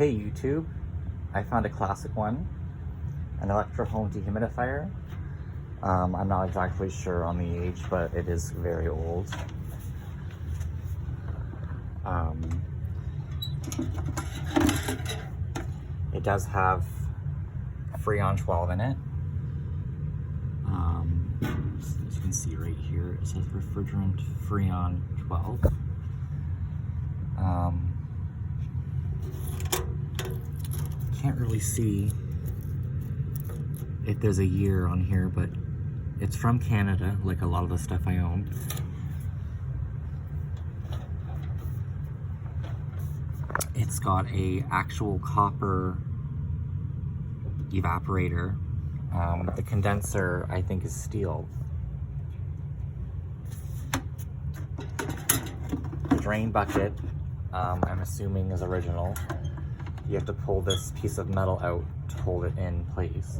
Hey YouTube, I found a classic one, an electro home dehumidifier. I'm not exactly sure on the age, but it is very old. It does have Freon 12 in it. As you can see right here, it says refrigerant Freon 12. Can't really see if there's a year on here, but it's from Canada, like a lot of the stuff I own. It's got a actual copper evaporator. The condenser, I think, is steel. The drain bucket, I'm assuming, is original. You have to pull this piece of metal out to hold it in place.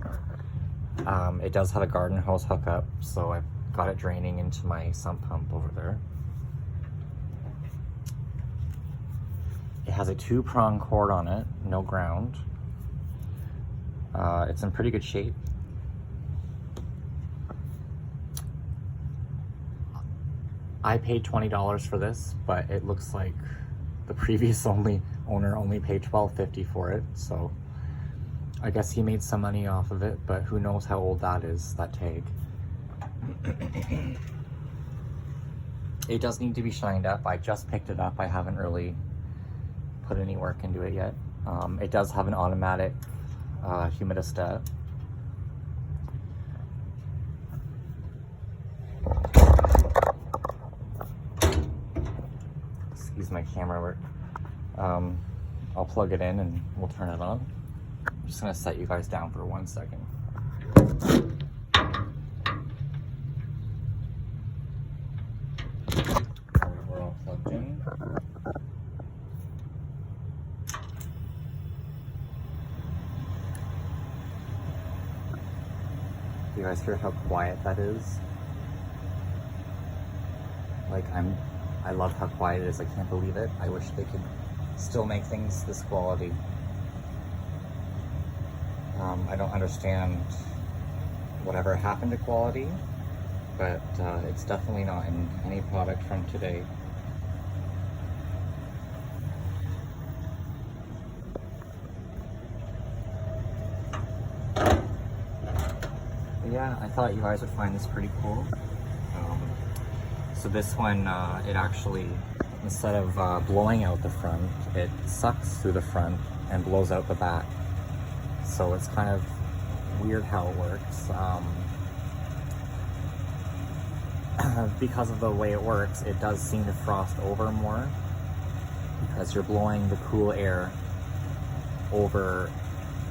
It does have a garden hose hookup, so I've got it draining into my sump pump over there. It has a 2-prong cord on it, no ground. It's in pretty good shape. I paid $20 for this, but it looks like the previous owner only paid $12.50 for it, so I guess he made some money off of it, but who knows how old that is, that tag. It does need to be shined up. I just picked it up. I haven't really put any work into it yet. It does have an automatic humidistat. Excuse my camera work. I'll plug it in and we'll turn it on. I'm just gonna set you guys down for 1 second. We're all plugged in. Do you guys hear how quiet that is? Like, I love how quiet it is. I can't believe it. I wish they could still make things this quality. I don't understand whatever happened to quality, but it's definitely not in any product from today. But yeah, I thought you guys would find this pretty cool. So this one, it actually, instead of blowing out the front, it sucks through the front and blows out the back. So it's kind of weird how it works. Because of the way it works, it does seem to frost over more because you're blowing the cool air over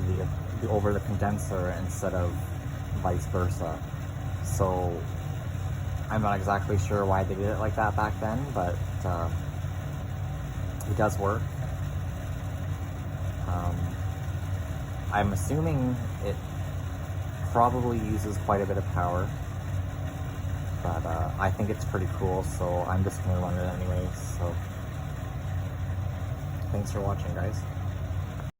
the condenser instead of vice versa. So I'm not exactly sure why they did it like that back then, but it does work. I'm assuming it probably uses quite a bit of power, but I think it's pretty cool, so I'm just going to run it anyways. So thanks for watching, guys.